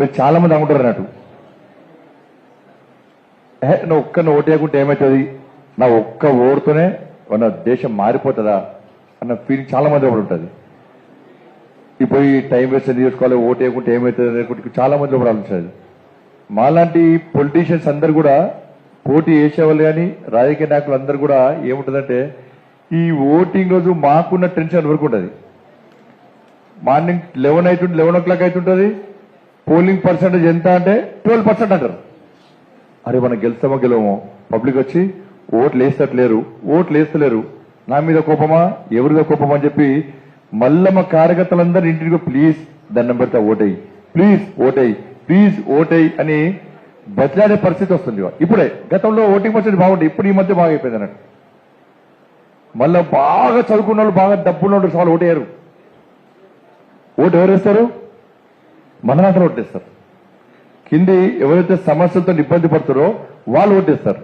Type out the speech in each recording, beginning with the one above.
మీరు చాలా మంది అనుకుంటారు అన్నట్టు నువ్వు ఒక్క ఓటు వేయకుంటే ఏమవుతుంది, నా ఒక్క ఓటుతోనే మన దేశం మారిపోతుందా అన్న ఫీలింగ్ చాలా మంది ఒకటి ఉంటుంది. ఇప్పుడు ఈ టైం వేస్ట్ చేసుకోవాలి, ఓటు వేయకుంటే ఏమవుతుంది అనుకుంటే చాలా మంది ఒకటి ఆలోచించాలి. మాలాంటి పొలిటీషియన్స్ అందరు కూడా పోటీ చేసేవాళ్ళు కానీ రాజకీయ నాయకులు అందరూ కూడా ఏముంటుందంటే ఈ ఓటింగ్ రోజు మాకున్న టెన్షన్ వరకు ఉంటుంది. మార్నింగ్ 11 అవుతుంటుంది, పోలింగ్ పర్సెంటేజ్ ఎంత అంటే 12% అంటారు. అరే మనం గెలుస్తామో గెలవమో, పబ్లిక్ వచ్చి ఓట్లు వేస్తలేరు, నా మీద కోపమా ఎవరిదో కోపమా అని చెప్పి మళ్ళా మా కార్యకర్తలందరూ ఇంటికి ప్లీజ్ దండం పెడతా ఓటేయి, ప్లీజ్ ఓటేయి అని బతిలాడే పరిస్థితి వస్తుంది. ఇప్పుడే గతంలో ఓటింగ్ పర్సెంట్ బాగుంటుంది, ఇప్పుడు ఈ మధ్య బాగా అయిపోయింది అన్నట్టు. మళ్ళా బాగా చదువుకున్న వాళ్ళు, బాగా డబ్బున్న వాళ్ళు చాలా ఓటేయరు. ఓటు ఎవరు వేస్తారు? మనమాత్రం ఓటేస్తారు. కింది ఎవరైతే సమస్యలతో ఇబ్బంది పడుతారో వాళ్ళు ఓటేస్తారు.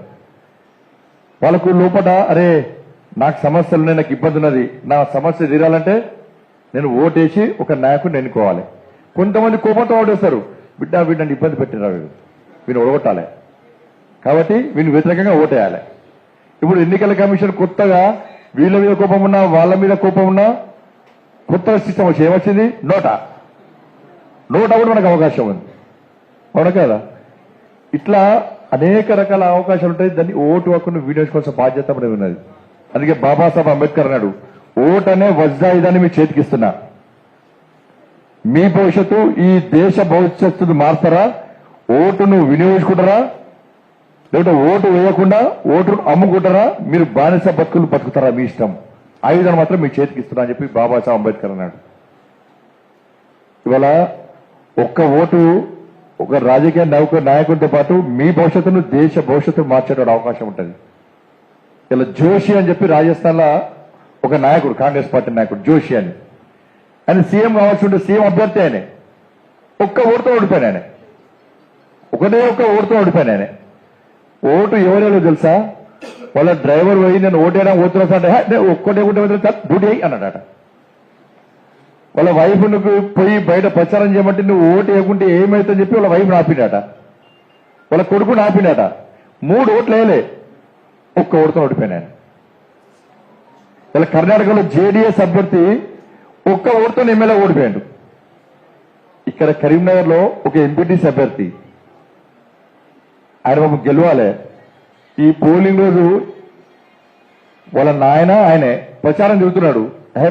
వాళ్ళకు లోపల అరే నాకు సమస్యలు ఉన్నాయి, నాకు ఇబ్బంది ఉన్నది, నా సమస్య తీరాలంటే నేను ఓటేసి ఒక నాయకుడిని ఎన్నుకోవాలి. కొంతమంది కోపంతో ఓటేస్తారు, వీడిని ఇబ్బంది పెట్టినా వీళ్ళు ఓడగొట్టాలి కాబట్టి వీళ్ళు వ్యతిరేకంగా ఓటేయాలి. ఇప్పుడు ఎన్నికల కమిషన్ కొత్తగా వీళ్ళ మీద కోపం ఉన్నా వాళ్ళ మీద కోపం ఉన్నా కొత్త సిస్టమ్ వచ్చి ఏమొచ్చింది, నోటా కూడా మనకు అవకాశం ఉంది, అవునా కదా? ఇట్లా అనేక రకాల అవకాశాలు ఉంటాయి. దాన్ని ఓటు హక్కును వినియోగించుకోవాల్సిన బాధ్యత మనది ఉన్నది. అందుకే బాబాసాహెబ్ అంబేద్కర్ అన్నాడు, ఓటు అనే వజ్రాయుధాన్ని మీ చేతికిస్తున్నా, మీ భవిష్యత్తు ఈ దేశ భవిష్యత్తును మారుతారా, ఓటును వినియోగించుకుంటారా, లేకపోతే ఓటు వేయకుండా ఓటును అమ్ముకుంటారా, మీరు బానిస బతుకులు బతుకుతారా, మీ ఇష్టం, ఆయుధాన్ని మాత్రం మీ చేతికి ఇస్తున్నా అని చెప్పి బాబాసాహెబ్ అంబేద్కర్ అన్నాడు. ఇవాళ ఒక్క ఓటు ఒక రాజకీయ నాయకుడితో పాటు మీ భవిష్యత్తును దేశ భవిష్యత్తును మార్చే అవకాశం ఉంటుంది. ఇలా జోషి అని చెప్పి రాజస్థాన్ లో ఒక నాయకుడు, కాంగ్రెస్ పార్టీ నాయకుడు జోషి అని, ఆయన సీఎం కావాల్సి ఉంటే సీఎం అభ్యర్థి ఆయనే, ఒక్క ఓటుతో ఓడిపోయాను ఆయన, ఒక్క ఓటుతో ఓడిపోయాను ఆయన. ఓటు ఎవరెవరో తెలుసా? వాళ్ళ డ్రైవర్ పోయి నేను ఓటేయడం ఓతున్నా అంటే ఒక్కటే డ్యూటీ అయ్యి అన్నాడట. వాళ్ళ వైఫ్ పోయి బయట ప్రచారం చేయమంటే నువ్వు ఓటు వేయకుంటే ఏమైతుందని చెప్పి వాళ్ళ వైఫ్ ఆపినాట, వాళ్ళ కొడుకుని ఆపినాట. 3 ఓట్లు వేయలే, ఒక్క ఓటుతో ఓడిపోయినాను. ఇలా కర్ణాటకలో జేడీఎస్ అభ్యర్థి ఒక్క ఓటుతో ఎమ్మెల్యే ఓడిపోయాడు. ఇక్కడ కరీంనగర్ లో ఒక ఎంపీటీసీ అభ్యర్థి, ఆయన బాబు గెలవాలి. ఈ పోలింగ్ రోజు వాళ్ళ నాయన ఆయనే ప్రచారం చెబుతున్నాడు,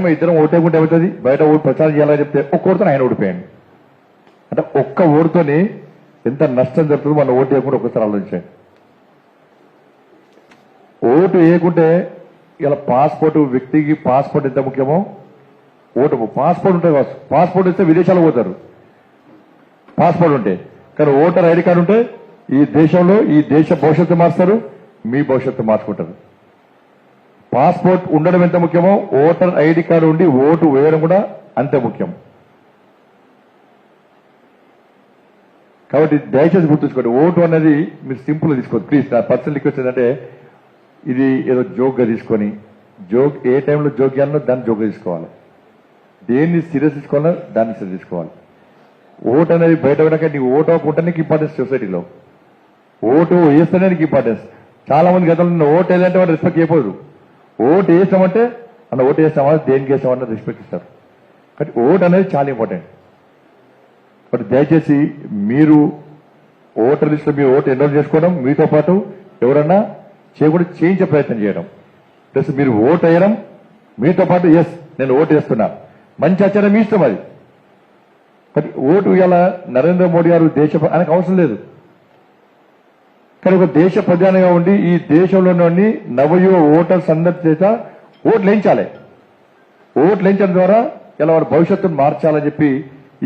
మా ఇద్దరం ఓటేకుంటే ఏమవుతుంది, బయట ఓటు ప్రచారం చేయాలని చెప్తే ఒక్క ఓటుతో ఆయన ఓడిపోయాడు. అంటే ఒక్క ఓటుతోని ఎంత నష్టం జరుగుతుందో మన ఓటు వేయకుండా ఒక్కసారి ఆలోచించండి. ఓటు వేయకుంటే ఇలా పాస్పోర్ట్, వ్యక్తికి పాస్పోర్ట్ ఎంత ముఖ్యమో, పాస్పోర్ట్ ఉంటుంది కావచ్చు, పాస్పోర్ట్ ఇస్తే విదేశాలకు పోతారు పాస్పోర్ట్ ఉంటే, కానీ ఓటర్ ఐడి కార్డు ఉంటే ఈ దేశంలో ఈ దేశ భవిష్యత్తు మారుస్తారు, మీ భవిష్యత్తు మార్చుకుంటారు. పాస్పోర్ట్ ఉండడం ఎంత ముఖ్యమో ఓటర్ ఐడి కార్డు ఉండి ఓటు వేయడం కూడా అంతే ముఖ్యం. కాబట్టి దయచేసి గుర్తుంచుకోండి, ఓటు అనేది మీరు సింపుల్ గా తీసుకోండి ప్లీజ్. నా పర్సనల్ రిక్వెస్ట్ ఏంటంటే ఇది ఏదో జోక్ గా తీసుకొని, ఏ టైంలో జోక్ చేయాలనో దాన్ని జోక్ గా తీసుకోవాలి, దేన్ని సీరియస్ తీసుకోవాలో దాన్ని సీరియస్ తీసుకోవాలి. ఓటు అనేది బయట వెళ్ళక నీకు ఓటు అవ్వకుండా నీకు ఇంపార్టెన్స్ సొసైటీలో, ఓటు వేస్తేనే నీకు ఇంపార్టెన్స్. చాలా మంది గతంలో ఓటు వేయాలంటే వాళ్ళు రెస్పెక్ట్ చేయకూడదు, ఓటు వేసామంటే అన్న ఓటు వేస్తామా దేనికి వేస్తామన్న రెస్పెక్ట్ ఇస్తారు. కానీ ఓటు అనేది చాలా ఇంపార్టెంట్. బట్ దయచేసి మీరు ఓటర్ లిస్ట్ లో మీ ఓటు ఎన్రోల్ చేసుకోవడం, మీతో పాటు ఎవరన్నా చేయకుండా చేయించే ప్రయత్నం చేయడం, ప్లస్ మీరు ఓటు వేయడం, మీతో పాటు ఎస్ నేను ఓటు వేస్తున్నా, మంచి ఆచారం మీ ఇష్టం అది. కానీ ఓటు ఇలా నరేంద్ర మోడీ గారు ఆయనకు అవసరం లేదు, కానీ ఒక దేశ ప్రధానిగా ఉండి ఈ దేశంలోని నవయువ ఓటర్స్ అందరి చేత ఓట్లు వేయించాలి. ఓట్లు వేయించడం ద్వారా ఇలా వారి భవిష్యత్తును మార్చాలని చెప్పి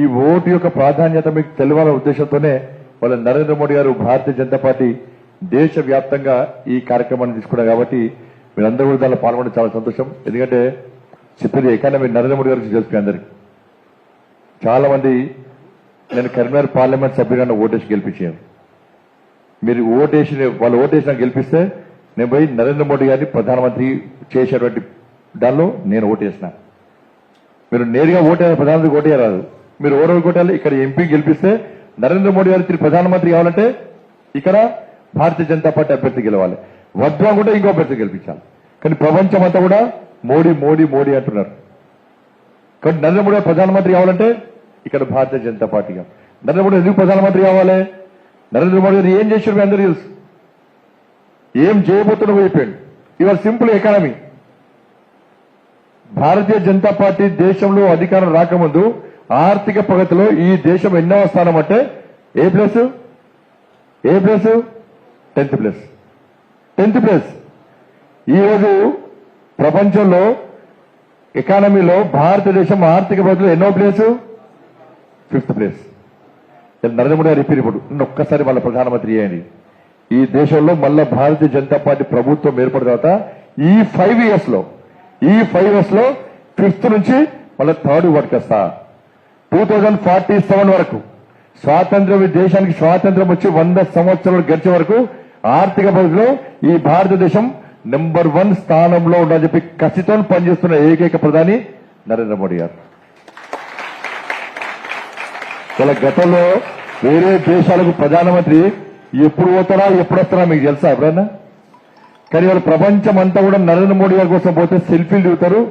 ఈ ఓటు యొక్క ప్రాధాన్యత మీకు తెలియాలనే ఉద్దేశంతోనే వాళ్ళ నరేంద్ర మోడీ గారు భారతీయ జనతా పార్టీ దేశవ్యాప్తంగా ఈ కార్యక్రమాన్ని తీసుకున్నారు. కాబట్టి మీరందరూ కూడా దానిలో పాల్గొనడం చాలా సంతోషం. ఎందుకంటే చెప్పేది ఎకానమీ నరేంద్ర మోడీ గారికి తెలుసు అందరికీ. చాలా మంది నేను కరీంనగర్ పార్లమెంట్ సభ్యుడిగా ఓటేసి గెలిపించాను. మీరు వాళ్ళు ఓటేసిన గెలిపిస్తే నేను పోయి నరేంద్ర మోడీ గారిని ప్రధానమంత్రి చేసేటువంటి దానిలో నేను ఓటేసిన. మీరు నేరుగా ఓటే ప్రధానమంత్రికి ఓటేయరాదు, మీరు ఓటమి కొట్టాలి. ఇక్కడ ఎంపీ గెలిపిస్తే నరేంద్ర మోడీ గారు తిరిగి ప్రధానమంత్రి కావాలంటే ఇక్కడ భారతీయ జనతా పార్టీ అభ్యర్థి గెలవాలి, వద్దు అనుకుంటే ఇంకో అభ్యర్థి గెలిపించాలి. కానీ ప్రపంచం అంతా కూడా మోడీ మోడీ మోడీ అంటున్నారు. కాబట్టి నరేంద్ర మోడీ ప్రధానమంత్రి కావాలంటే ఇక్కడ భారతీయ జనతా పార్టీ కావాలి. నరేంద్ర మోడీ ఎందుకు ప్రధానమంత్రి కావాలి? నరేంద్ర మోడీ గారు ఏం చేశారు మీ అందరూ తెలుసు, ఏం చేయబోతున్నా చెప్పాడు. ఇవాళ simple economy. Bharatiya Janata party దేశంలో అధికారం రాకముందు ఆర్థిక ప్రగతిలో ఈ దేశం ఎన్నవ స్థానం అంటే ఏ plus 10th place. 10th place. ఈరోజు ప్రపంచంలో ఎకానమీలో భారతదేశం ఆర్థిక ప్రగతిలో ఎన్నో place? 5th place. Narendra Modi గారు రిపీట్ ఇప్పుడు ఒక్కసారి వాళ్ళ ప్రధానమంత్రి అయ్యండి. ఈ దేశంలో మళ్ళా భారతీయ జనతా పార్టీ ప్రభుత్వం ఏర్పడిన తర్వాత ఈ 5 years లో 5th నుంచి మళ్ళీ 3rd వరకు వస్తా 2047 వరకు స్వాతంత్ర్యం, దేశానికి స్వాతంత్ర్యం వచ్చి 100 సంవత్సరాలు గడిచే వరకు ఆర్థిక పరిధిలో ఈ భారతదేశం నెంబర్ 1 స్థానంలో ఉండాలని చెప్పి కసితో పనిచేస్తున్న ఏకైక ప్రధాని నరేంద్ర మోడీ గారు. ఇలా గతంలో వేరే దేశాలకు ప్రధానమంత్రి ఎప్పుడు పోతారా ఎప్పుడు వస్తారా మీకు తెలుసా ఎప్పుడన్నా? కానీ వాళ్ళ ప్రపంచం అంతా కూడా నరేంద్ర మోడీ గారి కోసం పోతే సెల్ఫీలు దిగుతారు.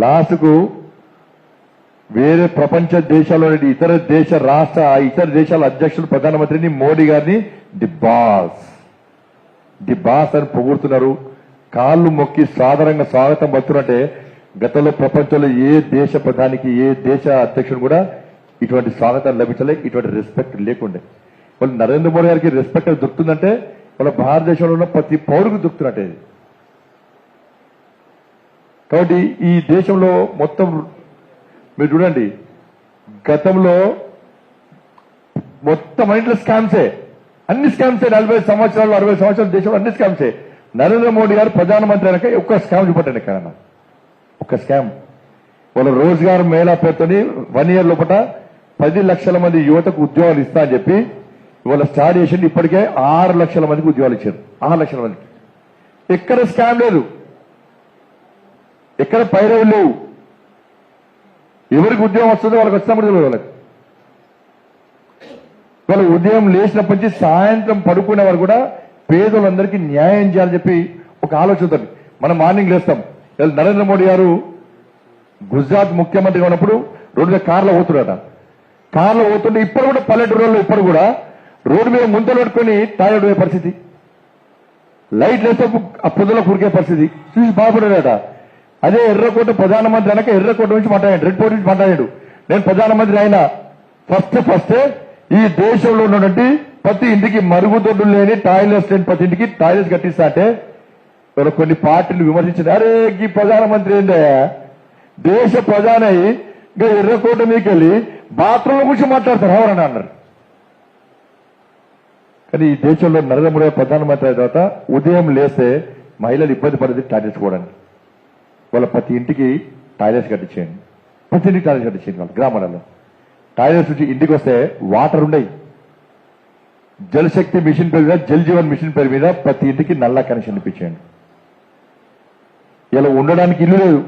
లాస్ట్కు వేరే ప్రపంచ దేశాల్లో ఇతర దేశాల అధ్యక్షులు ప్రధానమంత్రిని మోడీ గారిని ది బాస్ అని పొగుడుతున్నారు. కాళ్ళు మొక్కి సాధారణంగా స్వాగతం పడుతున్నట్టే గతంలో ప్రపంచంలో ఏ దేశ ప్రధానికి ఏ దేశ అధ్యక్షుడు కూడా ఇటువంటి స్వాగతం లభించలే, ఇటువంటి రెస్పెక్ట్ లేకుండే. వాళ్ళు నరేంద్ర మోడీ గారికి రెస్పెక్ట్ దొరుకుతుందంటే వాళ్ళ భారతదేశంలో ఉన్న ప్రతి పౌరుకు దొరుకుతున్నట్టే. కాబట్టి ఈ దేశంలో మొత్తం మీరు చూడండి, గతంలో మొత్తం ఇంట్లో స్కామ్సే, అన్ని స్కామ్సే. 40 సంవత్సరాలు 60 సంవత్సరాల దేశంలో అన్ని స్కామ్సే. నరేంద్ర మోడీ గారు ప్రధానమంత్రి అయినాక ఒక్క స్కామ్ చూపట్టండి ఎక్కడన్నా, ఒక్క స్కామ్. వాళ్ళ రోజ్గార్ మేళా పేరుతోని 1 year లోపల 10 లక్షల మంది యువతకు ఉద్యోగాలు ఇస్తా అని చెప్పి ఇవాళ స్టార్ట్ చేసింది. ఇప్పటికే 6 లక్షల మందికి ఉద్యోగాలు ఇచ్చారు. 6 లక్షల మందికి. ఎక్కడ స్కామ్ లేదు, ఎక్కడ పైరవులు లేవు. ఎవరికి ఉద్యోగం వస్తుందో వాళ్ళకి వచ్చినప్పుడు తెలియదు. వాళ్ళ ఉదయం లేచినప్పటి నుంచి సాయంత్రం పడుకునే వారు కూడా పేదలందరికీ న్యాయం చేయాలని చెప్పి ఒక ఆలోచన. మనం మార్నింగ్ లేస్తాం. నరేంద్ర మోడీ గారు గుజరాత్ ముఖ్యమంత్రిగా ఉన్నప్పుడు రోడ్డు మీద కార్లో పోతున్నాడట. కార్లో పోతుంటే ఇప్పుడు కూడా పల్లెటూరులో ఇప్పుడు కూడా రోడ్డు మీద ముంతలు పట్టుకొని టాయిలెట్ పోయే పరిస్థితి, లైట్ లేస్తే ఆ పొద్దులో కురికే పరిస్థితి చూసి బాగుపడాడట. అదే ఎర్రకోట ప్రధానమంత్రి అనక ఎర్రకోట నుంచి మాట్లాడాడు, రెడ్ కోట నుంచి మాట్లాడాడు. నేను ప్రధానమంత్రి అయినా ఫస్ట్ ఈ దేశంలో ఉన్నటువంటి ప్రతి ఇంటికి మరుగుదొడ్డు లేని టాయిలెట్స్ లేని ప్రతి ఇంటికి టాయిలెట్స్ కట్టిస్తా అంటే కొన్ని పార్టీలు విమర్శించింది. అరే ఈ ప్రధానమంత్రి ఏంటయ్యా, దేశ ప్రధాని ఇంకా ఎర్రకోట మీదకి వెళ్ళి బాత్రూంల గురించి మాట్లాడతారు ఎవరని అన్నారు. కానీ ఈ దేశంలో నరేంద్ర మోడీ ప్రధానమంత్రి అయిన తర్వాత ఉదయం లేస్తే మహిళలు ఇబ్బంది పడేది టాయిలెట్స్ పోవడానికి. వాళ్ళ ప్రతి ఇంటికి టాయిలెట్స్ కట్టించేయండి, ప్రతి ఇంటికి టాయిలెట్స్ కట్టించేయండి. వాళ్ళ గ్రామాలలో టాయిలెట్స్ నుంచి ఇంటికి వస్తే వాటర్ ఉండయి. జలశక్తి మిషన్ పేరు మీద, జల్ జీవన్ మిషన్ పేరు మీద ప్రతి ఇంటికి నల్ల కనెక్షన్ ఇప్పించేయండి. ఇలా ఉండడానికి ఇల్లు లేదు.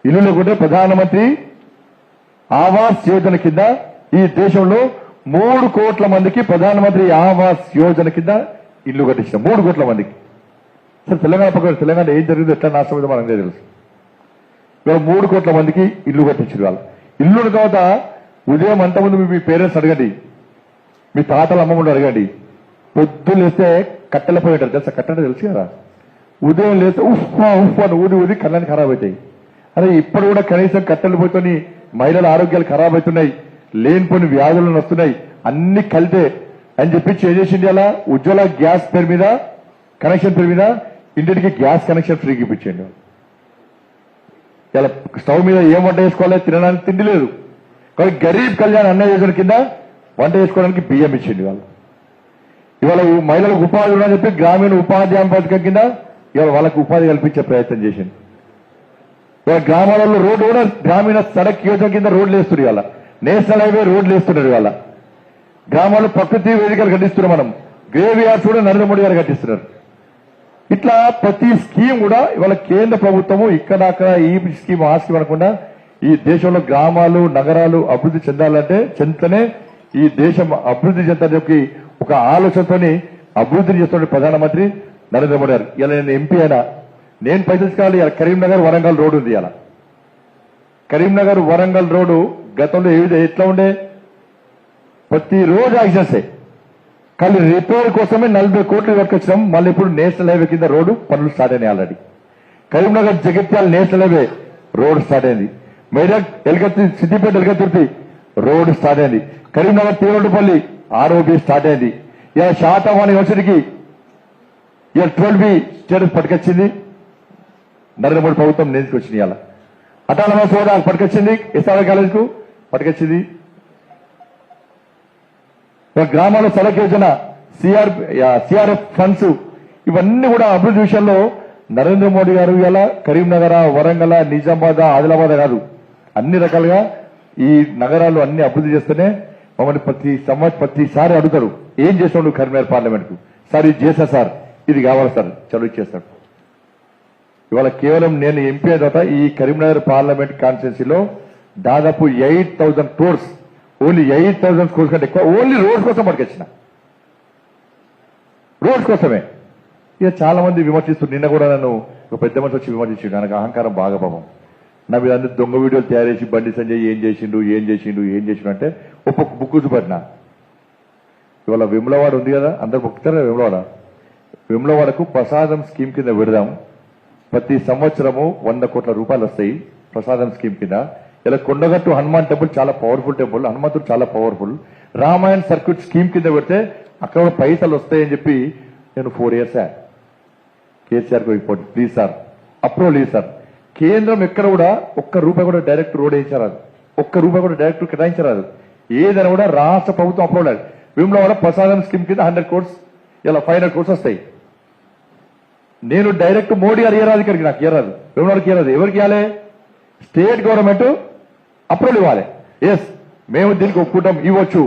ఇల్లు లేకుంటే ప్రధానమంత్రి ఆవాస్ యోజన కింద ఈ దేశంలో 3 కోట్ల మందికి ప్రధానమంత్రి ఆవాస్ యోజన కింద ఇల్లు కట్టించిన 3 కోట్ల మందికి. సరే తెలంగాణ పక్కన తెలంగాణ ఏం జరిగిందో ఎట్లా నాశనం మనకే తెలుసు. ఇవాళ 3 కోట్ల మందికి ఇల్లు కట్టించారు. వాళ్ళు ఇల్లున్న తర్వాత ఉదయం అంతకుముందు మీ పేరెంట్స్ అడగండి, మీ తాతలు అమ్మమ్మడు అడగండి. పొద్దున్న లేస్తే కట్టెల పోయి ఉంటారు తెలుసా, కట్టెలు తెలుసు కదా. ఉదయం లేస్తే అని ఊది కళ్ళని ఖరాబ్ అవుతాయి. అరే ఇప్పుడు కూడా కనీసం కట్టెలు పోయి మహిళల ఆరోగ్యాలు ఖరాబ్ అవుతున్నాయి, లేనిపోని వ్యాధులను వస్తున్నాయి, అన్ని కలితే అని చెప్పి చేసేసింది. అలా ఉజ్వల గ్యాస్ పేరు మీద కనెక్షన్ పేరు మీద ఇంటికి గ్యాస్ కనెక్షన్ ఫ్రీకి ఇప్పించండి. ఇలా స్టవ్ మీద ఏం వంట చేసుకోవాలి, తినడానికి తిండి లేదు. కానీ గరీబ్ కళ్యాణ్ అన్న యోజన కింద వంట చేసుకోవడానికి బియ్యం ఇచ్చింది. వాళ్ళు ఇవాళ మహిళలకు ఉపాధి ఉందని చెప్పి గ్రామీణ ఉపాధి హామీ పథకం కింద ఇవాళ వాళ్ళకు ఉపాధి కల్పించే ప్రయత్నం చేసింది. ఇవాళ గ్రామాలలో రోడ్డు కూడా గ్రామీణ సడక్ యోజన కింద రోడ్లు వేస్తున్నారు. ఇవాళ నేషనల్ హైవే రోడ్లు వేస్తున్నారు. ఇవాళ గ్రామాల్లో ప్రకృతి వేదికలు కట్టిస్తున్నాం. మనం గ్రేవ్ యార్డ్స్ కూడా నరేంద్ర మోడీ గారు కట్టిస్తున్నారు. ఇట్లా ప్రతి స్కీమ్ కూడా ఇవాళ కేంద్ర ప్రభుత్వము ఇక్కడ అక్కడ ఈ స్కీమ్ ఆ స్కీమ్ అనకుండా ఈ దేశంలో గ్రామాలు నగరాలు అభివృద్ధి చెందాలంటే చెంతనే ఈ దేశం అభివృద్ధి చెందడానికి ఒక ఆలోచనతోని అభివృద్ధి చేస్తున్న ప్రధానమంత్రి నరేంద్ర మోడీ గారు. ఇలా నేను ఎంపీ అయినా నేను పైసలు కావాలి. ఇలా కరీంనగర్ వరంగల్ రోడ్డు ఉంది. ఇలా కరీంనగర్ వరంగల్ రోడ్డు గతంలో ఎట్లా ఉండే, ప్రతిరోజు యాక్సిడెంట్సే. కానీ రిపేర్ కోసమే 40 కోట్లు పట్టుకొచ్చినాం. మళ్ళీ ఇప్పుడు నేషనల్ హైవే కింద రోడ్డు పనులు స్టార్ట్ అయినాయి. Already Karimnagar Jagtial national highway road start అయింది. మెదక్ సిద్దిపేట ఎల్కతుర్తి రోడ్ స్టార్ట్ అయింది. కరీంనగర్ తీరోడ్డుపల్లి ఆర్ఓబి స్టార్ట్ అయింది. ఇలా శాతవాణి యూనివర్సిటీకి ఇలా 12B స్టేటస్ పట్టుకొచ్చింది నరేంద్ర మోడీ ప్రభుత్వం. నేర్చుకొచ్చింది. ఇలా అటానమస్ హోదా పట్టుకొచ్చింది. ఎస్ఆర్ కాలేజ్ కు పట్టుకొచ్చింది. గ్రామాల సడక్ యోజన, సిఆర్ఎఫ్ ఫండ్స్, ఇవన్నీ కూడా అభివృద్ధి విషయంలో నరేంద్ర మోడీ గారు ఇలా కరీంనగర్, వరంగల్, నిజామాబాద్, ఆదిలాబాద్ కాదు, అన్ని రకాలుగా ఈ నగరాలు అన్ని అభివృద్ధి చేస్తేనే మమ్మల్ని ప్రతిసారి అడుగుతారు, ఏం చేస్తాడు కరీంనగర్ పార్లమెంట్ కు? సార్ ఇది చేస్తా సార్, ఇది కావాలి సార్, చదువు చేస్తాడు. ఇవాళ కేవలం నేను ఎంపీ అయిన తర్వాత ఈ కరీంనగర్ పార్లమెంట్ కాన్స్టిట్యున్సీలో దాదాపు 8,000 crores, ఓన్లీ 8,000 crores కంటే ఎక్కువ ఓన్లీ రోడ్స్ కోసం పట్టుకొచ్చిన. రోడ్స్ కోసమే. ఇక చాలా మంది విమర్శిస్తున్నారు. నిన్న కూడా నన్ను ఒక పెద్ద మనిషి వచ్చి విమర్శించిండు. నాకు అహంకారం బాగా పాపం. నా మీద అందరూ దొంగ వీడియోలు తయారు చేసి బండి సంజయ్ ఏం చేసిండు అంటే ఒక్కొక్క బుక్ చూపెట్టిన. ఇవాళ విమలవాడ ఉంది కదా, అందరు మొక్కుతారు విమలవాడకు ప్రసాదం స్కీమ్ కింద పెడదాం. ప్రతి సంవత్సరము 100 కోట్ల రూపాయలు వస్తాయి ప్రసాదం స్కీమ్ కింద. ఇలా కొండగట్టు హనుమాన్ టెంపుల్ చాలా పవర్ఫుల్ టెంపుల్, హనుమంతుడు చాలా పవర్ఫుల్. రామాయణ్ సర్క్యూట్ స్కీమ్ కింద పెడితే అక్కడ పైసలు వస్తాయని చెప్పి నేను 4 years కేసీఆర్ కు రిపోర్ట్, ప్లీజ్ సార్ అప్రూవల్ లేదు సార్. కేంద్రం ఎక్కడ కూడా ఒక్క రూపాయి కూడా డైరెక్ట్ రోడ్ వేయించరాదు, ఒక్క రూపాయి కూడా డైరెక్ట్ కేటాయించరాదు. ఏదైనా కూడా రాష్ట్ర ప్రభుత్వం అప్రూవల్ లేదు. విమలవాడ ప్రసాదం స్కీమ్ కింద 100 crores, ఇలా 500 crores వస్తాయి. నేను డైరెక్ట్ మోడీ గారు ఇయ్యరాదు, ఇక్కడికి నాకు ఇయ్యరాదు, విమలవాడకి ఇయ్యరాదు. ఎవరికి ఇవ్వాలి? స్టేట్ గవర్నమెంట్ అప్రూవల్ ఇవ్వాలి. ఎస్ మేము దీనికి ఒప్పుకుంటాం, ఇవ్వచ్చు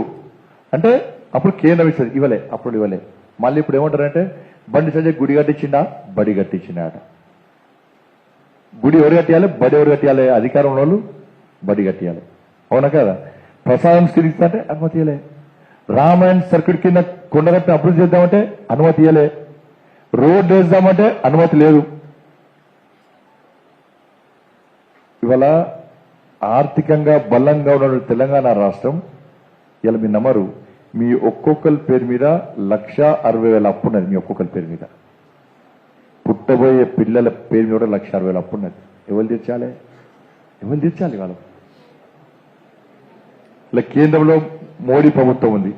అంటే అప్పుడు కేంద్రం ఇస్తుంది. ఇవ్వలే, అప్రూవల్ ఇవ్వలే. మళ్ళీ ఇప్పుడు ఏమంటారంటే బండి సంజయ్ గుడి కట్టించిండా, బడి కట్టించిండా అట. గుడి ఎవరు కట్టియాలి, బడి ఎవరు కట్టియాలి? అధికారం వాళ్ళు బడి కట్టియాలి, అవునా కదా? ప్రసాదం స్కీమ్ ఇస్తుంటే అనుమతి ఇవ్వలే. రామాయణ్ సర్క్యూట్ కింద కొండగట్టిన అభివృద్ధి చేద్దామంటే అనుమతి ఇవ్వలే. రోడ్ వేద్దామంటే అనుమతి లేదు. ఇవాళ ఆర్థికంగా బలంగా ఉన్న తెలంగాణ రాష్ట్రం ఇలా మీ నమ్మరు, మీ ఒక్కొక్కరి పేరు మీద 1,60,000 అప్పు ఉన్నది. మీ ఒక్కొక్కరి పేరు మీద, పుట్టబోయే పిల్లల పేరు మీద 1,60,000 అప్పు ఉన్నది. ఎవరు తీర్చాలి? వాళ్ళు ఇలా కేంద్రంలో మోడీ ప్రభుత్వం ఉంది.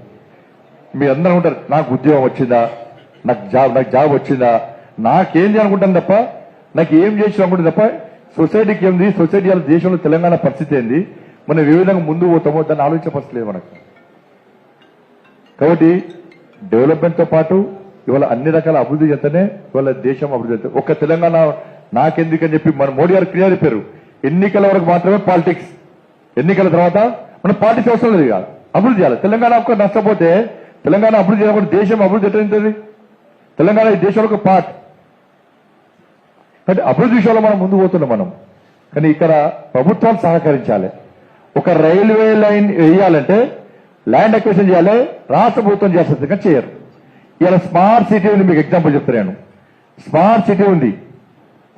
మీ అందరూ ఉంటారు, నాకు ఉద్యోగం వచ్చిందా, నాకు జాబ్ వచ్చిందా, నాకేం చేయాలనుకుంటాను తప్ప, నాకు ఏం చేసి అనుకుంటుంది తప్ప సొసైటీకి ఏంది, సొసైటీ దేశంలో తెలంగాణ పరిస్థితి ఏంది, మనం ఏ విధంగా ముందు పోతామో దాన్ని ఆలోచించే పరిస్థితి లేదు మనకు. కాబట్టి డెవలప్మెంట్ తో పాటు ఇవాళ అన్ని రకాల అభివృద్ధి చేస్తేనే ఇవాళ దేశం అభివృద్ధి చేస్తుంది. ఒక్క తెలంగాణ నాకెందుకని చెప్పి మన మోడీ గారు క్లియర్ చెప్పారు, ఎన్నికల వరకు మాత్రమే పాలిటిక్స్, ఎన్నికల తర్వాత మనం పాలిటిక్స్ అవసరం లేదు, కాదు అభివృద్ధి చేయాలి. తెలంగాణ ఒక్క నష్టపోతే తెలంగాణ అభివృద్ధి చేయకపోతే దేశం అభివృద్ధి ఎట్లయింది? తెలంగాణ ఈ దేశంలో ఒక పార్ట్. అంటే అభివృద్ధి విషయంలో మనం ముందు పోతున్నాం మనం. కానీ ఇక్కడ ప్రభుత్వాలు సహకరించాలి. ఒక రైల్వే లైన్ వేయాలంటే ల్యాండ్ అక్విజిషన్ చేయాలి, రాష్ట్ర ప్రభుత్వం చేస్తుంది, కానీ చేయరు. ఇలా స్మార్ట్ సిటీ ఉంది, మీకు ఎగ్జాంపుల్ చెప్తున్నాను. స్మార్ట్ సిటీ ఉంది.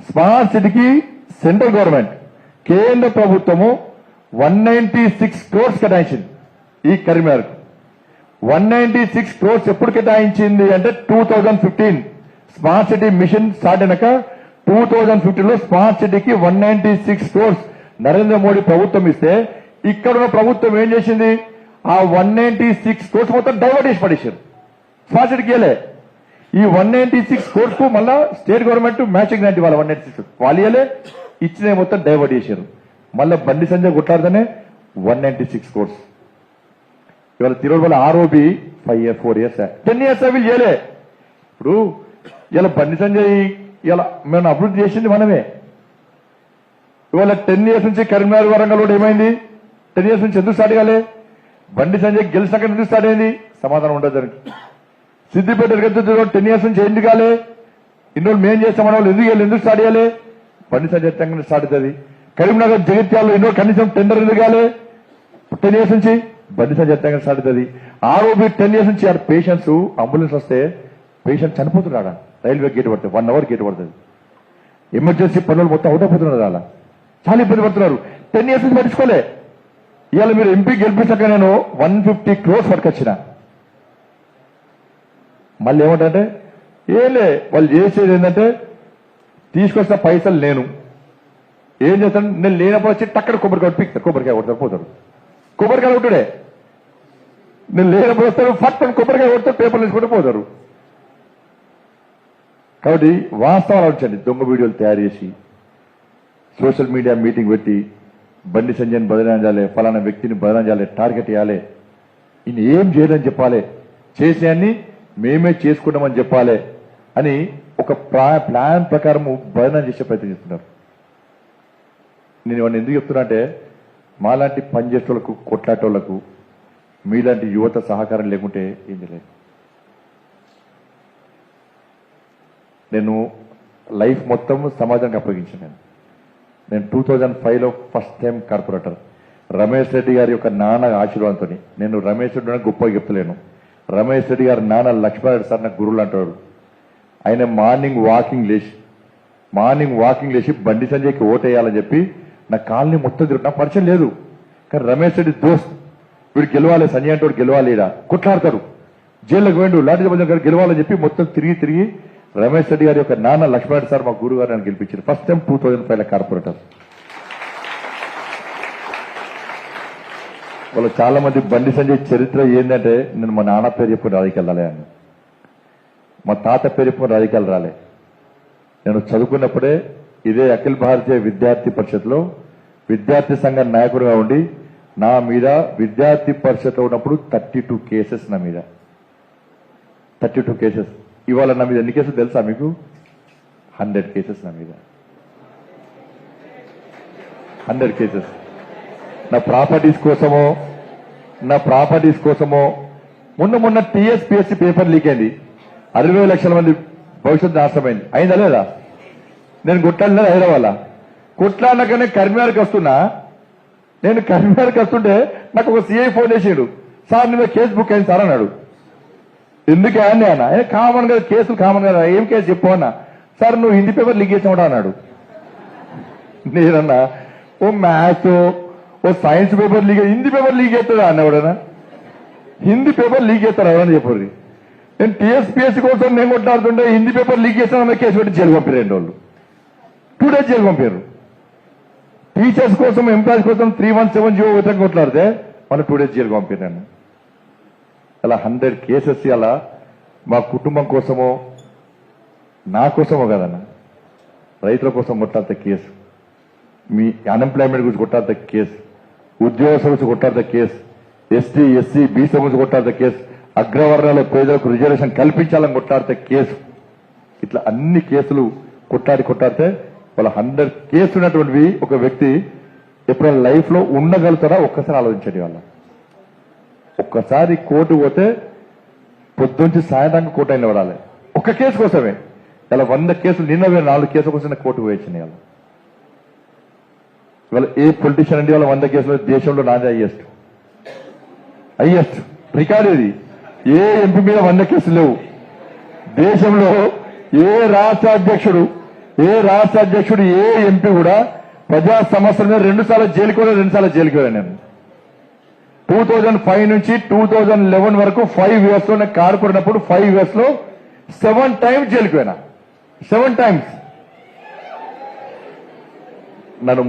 స్మార్ట్ సిటీకి సెంట్రల్ గవర్నమెంట్, కేంద్ర ప్రభుత్వము 196 crores కేటాయించింది. ఈ కరీంనగర్ 196 crores ఎప్పుడు కేటాయించింది అంటే 2015 స్మార్ట్ సిటీ మిషన్ స్టార్ట్ అయినాక 2015లో స్మార్ట్ సిటీకి 196 crores నరేంద్ర మోడీ ప్రభుత్వం ఇస్తే, ఇక్కడున్న ప్రభుత్వం ఏం చేసింది? ఆ 196 crores మొత్తం డైవర్ట్ చేసి పడేశారు. స్మార్ట్ సిటీకి ఇవ్వలే. ఈ 196 crores కు మళ్ళా స్టేట్ గవర్నమెంట్ మ్యాచింగ్ గ్రాంట్ ఇవ్వాలి. 196 వాళ్ళు ఇవ్వలే, ఇచ్చిన మొత్తం డైవర్ట్ చేశారు. మళ్ళీ బండి సంజయ్ కొట్లాడితేనే 196 crores. ఇవాళ తిరువల ఆర్ఓబి 4 years 10 years వీళ్ళు చేయలే. ఇప్పుడు ఇలా బండి సంజయ్ ఇలా మేము అభివృద్ధి చేసింది మనమే. ఇవాళ 10 years నుంచి కరీంనగర్ వరంగల్ రోడ్ ఏమైంది? 10 years నుంచి ఎందుకు స్టార్ట్ కాలే? బండి సంజయ్ గెలిచినాక ఎందుకు స్టార్ట్ అయింది? సమాధానం ఉండదు దానికి. సిద్దిపేట 10 years నుంచి ఎందుకు కాలే? ఇన్ని రోజులు మేం చేస్తామని వాళ్ళు ఎందుకు స్టార్ట్ చేయాలి? బండి సంజయ్ స్టార్ట్ అవుతుంది. కరీంనగర్ జగిత్యాలలో ఎన్నో కనీసం టెండర్ ఎందుకు కాలే 10 years నుంచి? బండి సంజయ్ స్టార్ట్ అవుతుంది. ఆరోగ్య 10 years నుంచి పేషెంట్స్ అంబులెన్స్ వస్తే పేషెంట్ చనిపోతున్నాడా, రైల్వే గేట్ పడుతుంది, 1 hour గేట్ పడుతుంది. ఎమర్జెన్సీ పనులు మొత్తం అవుట్ అయిపోతున్నారు. అలా చాలా ఇబ్బంది పడుతున్నారు. 10 years నుంచి పట్టించుకోలే. ఇవాళ మీరు ఎంపీ గెలిపించాక నేను 150 crores వర్క్ వచ్చిన. మళ్ళీ ఏమంటే ఏలే వాళ్ళు చేసేది ఏంటంటే తీసుకొచ్చిన పైసలు నేను ఏం చేస్తాను, నేను లేనప్పుడు వచ్చి టక్కడ కొబ్బరికాయ పిక్తారు, కొబ్బరికాయ కొడతారు, పోతారు. కొబ్బరికాయ కొట్టుడే. నేను లేనప్పుడు వస్తారు, ఫట్ అని కొబ్బరికాయ కొడతారు, పేపర్లు తీసుకుంటూ పోతారు. కాబట్టి వాస్తవాలు ఉంచండి. దొంగ వీడియోలు తయారు చేసి సోషల్ మీడియా మీటింగ్ పెట్టి బండి సంజయ్ని బదనాంచాలి, ఫలానా వ్యక్తిని బదనాంచాలి, టార్గెట్ చేయాలి, ఈయన ఏం చేయలేని చెప్పాలి, చేసేయాన్ని మేమే చేసుకుంటామని చెప్పాలి అని ఒక ప్లాన్ ప్రకారం బదనాం చేసే ప్రయత్నం చేస్తున్నారు. నేను ఇవన్నీ ఎందుకు చెప్తున్నా అంటే మాలాంటి పనిచేసేటోళ్లకు, కొట్లాటోళ్లకు మీలాంటి యువత సహకారం లేకుంటే ఏం చేయలేదు. నేను లైఫ్ మొత్తం సమాజానికి అప్పగించాను. నేను 2005లో first time corporator. Ramesh Reddy గారి యొక్క నాన్న ఆశీర్వాదంతో, నేను రమేష్ రెడ్డి గొప్పగా చెప్తలేను, రమేష్ రెడ్డి గారి నాన్న లక్ష్మణరెడ్డి సార్ నాకు గురువులు అంటారు. ఆయన మార్నింగ్ వాకింగ్ లేచి బండి సంజయ్కి ఓటేయాలని చెప్పి నా కాలనీ మొత్తం తిరుగుతూ, నాకు పరిచయం లేదు కానీ రమేష్ రెడ్డి దోస్త్, వీడు గెలవాలి, సంజయ్ అంటే గెలవాలి, ఇలా కొట్లాడతారు, జైల్లోకి వెండు లాంటి గారు గెలవాలని చెప్పి మొత్తం తిరిగి రమేష్ రెడ్డి గారి యొక్క నాన్న లక్ష్మణరెడ్డి సార్ మా గురువు గారు నన్ను గెలిపించారు. ఫస్ట్ టైం 2005లో కార్పొరేటర్. వాళ్ళు చాలా మంది బండి సంజయ్ చరిత్ర ఏంటంటే, నేను మా నాన్న పేరు చెప్పుకుని రాజకీయాలు రాలే అని, మా తాత పేరు చెప్పుకుని రాజకీయాలు రాలే. నేను చదువుకున్నప్పుడే ఇదే అఖిల భారతీయ విద్యార్థి పరిషత్లో విద్యార్థి సంఘ నాయకుడిగా ఉండి నా మీద విద్యార్థి పరిషత్లో ఉన్నప్పుడు 32 కేసెస్ నా మీద, 32 కేసెస్. ఇవాళ నా మీద ఎన్ని కేసులు తెలుసా మీకు? 100 కేసెస్ నా మీద, 100 కేసెస్. నా ప్రాపర్టీస్ కోసమో మొన్న టీఎస్పీఎస్సీ పేపర్ లీక్ అయింది, 60 లక్షల మంది భవిష్యత్తు నాశనమైంది. అయిందా లేదా? నేను కొట్లాడినా హైదరాబాద్ కొట్లాడినాకనే కరీంనగర్కి వస్తున్నా. నేను కరీంనగర్కి వస్తుంటే నాకు ఒక సిఐ ఫోన్ చేసాడు, సార్ నీ కేసు బుక్ అయింది సార్ అన్నాడు. ఎందుకే అని అన్న, కామన్ గా కేసులు కామన్ కదా, ఏం కేసు చెప్పు అన్న. సార్ నువ్వు హిందీ పేపర్ లీక్ చేసావు అన్నాడు. నేనన్నా ఓ మ్యాథ్స్ ఓ science paper leak, Hindi paper leak చేస్తాడా అన్న ఎవడన్నా? హిందీ పేపర్ లీక్ చేస్తారా ఎవరని చెప్పరు. నేను టీఎస్పీఎస్సీ కోసం నేను కొట్లాడుతుంటే హిందీ పేపర్ లీక్ చేస్తానన్న కేసు పెట్టి జైలు పంపారు. 2 రోజులు 2 days జైలు పంపారు. టీచర్స్ కోసం, ఎంప్లాయీస్ కోసం 317 జీవో వ్యతిరేకంగా కొట్లాడితే మన 2 days జైలు పంపారు. నేను అలా 100 కేసెస్ అలా మా కుటుంబం కోసమో నా కోసమో కదన్న, రైతుల కోసం కొట్టాడితే కేసు, మీ అన్ఎంప్లాయ్మెంట్ గురించి కొట్టాడితే కేసు, ఉద్యోగ గురించి కొట్టాడితే కేసు, ఎస్టీ ఎస్సీ బీసీ గురించి కొట్టాడితే కేసు, అగ్రవర్ణాల పేదలకు రిజర్వేషన్ కల్పించాలని కొట్టాడితే కేసు, ఇట్లా అన్ని కేసులు కొట్టాడితే వాళ్ళ 100 కేసులు ఉన్నటువంటివి ఒక వ్యక్తి ఎప్పుడైనా లైఫ్ లో ఉండగలుగుతారా? ఒక్కసారి ఆలోచించండి. వాళ్ళ ఒక్కసారి కోర్టు పోతే పొద్దుంచి సాయంత్రం కోర్టు అయిన పడాలి ఒక్క కేసు కోసమే. ఇలా 100 కేసులు, నిన్న 4 కేసుల కోసం కోర్టు పోయించింది. ఇవాళ ఏ పొలిటీషియన్ అండి వాళ్ళ 100 కేసులు దేశంలో నాదే హైయెస్ట్ రికార్డు ఇది. ఏ ఎంపీ మీద 100 కేసులు లేవు దేశంలో. ఏ రాష్ట్ర అధ్యక్షుడు, ఏ ఎంపీ కూడా ప్రజా సమస్యల మీద 2 సార్లు జైలుకి వెళ్ళాను, 2 సార్లు జైలుకి వెళ్ళాను. నేను 2005 నుంచి 2011 వరకు 5 years లో నేను కార్పొరేటప్పుడు 5 years లో 7 times జైలుకి పోయినా. 7 times. నన్ను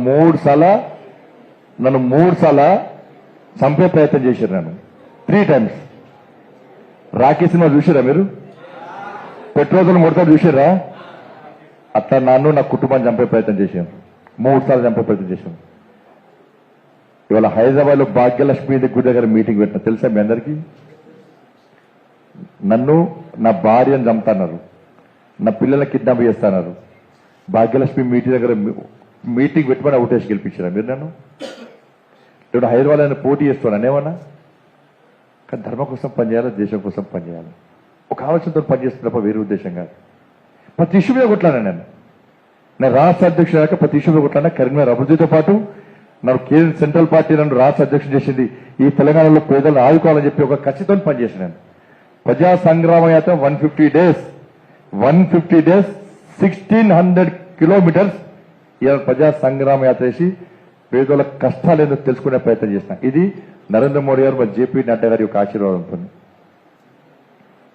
3 సార్లు చంపే ప్రయత్నం చేశారు. నన్ను 3 times. రాఖీ సినిమా చూసారా మీరు? పెట్రోల్ కొడతారు చూసారా? అట్లా నన్ను నా కుటుంబాన్ని చంపే ప్రయత్నం చేశాను. 3 సార్లు చంపే ప్రయత్నం చేశాను. ఇవాళ హైదరాబాద్ లో భాగ్యలక్ష్మి గుడి దగ్గర మీటింగ్ పెట్టిన తెలుసా మీ అందరికీ? నన్ను, నా భార్యను చంపుతున్నారు, నా పిల్లల్ని కిడ్నాప్ చేస్తున్నారు. భాగ్యలక్ష్మి మీటింగ్ దగ్గర మీటింగ్ పెట్టుకుని అవుటేసి గెలిపించారా మీరు నన్ను? ఇప్పుడు హైదరాబాద్ ఆయన పోటీ చేస్తున్నాను ఏమన్నా? కానీ ధర్మం కోసం పనిచేయాలి, దేశం కోసం పనిచేయాలి, ఒక ఆలోచనతో పనిచేస్తున్నప్ప వేరే ఉద్దేశం కాదు. ప్రతి ఇష్యూ మీద కొట్లాడాను నేను రాష్ట్ర అధ్యక్షుడు ప్రతి ఇష్యూ మీద కొట్లాడినా. కరీంనగర్ అభివృద్ధితో పాటు నన్ను కేంద్ర సెంట్రల్ పార్టీ నన్ను రాష్ట్ర అధ్యక్షుడు చేసింది ఈ తెలంగాణలో పేదలను ఆదుకోవాలని చెప్పి ఒక ఖచ్చితం పనిచేసినాను. ప్రజా సంగ్రామ యాత్ర 150 డేస్ 1600 కిలోమీటర్స్ ఇలా ప్రజా సంగ్రామ యాత్ర చేసి పేదల కష్టాలు ఏందో తెలుసుకునే ప్రయత్నం చేసిన. ఇది నరేంద్ర మోడీ గారు మరి జేపీ నడ్డా గారి యొక్క ఆశీర్వాదంతో.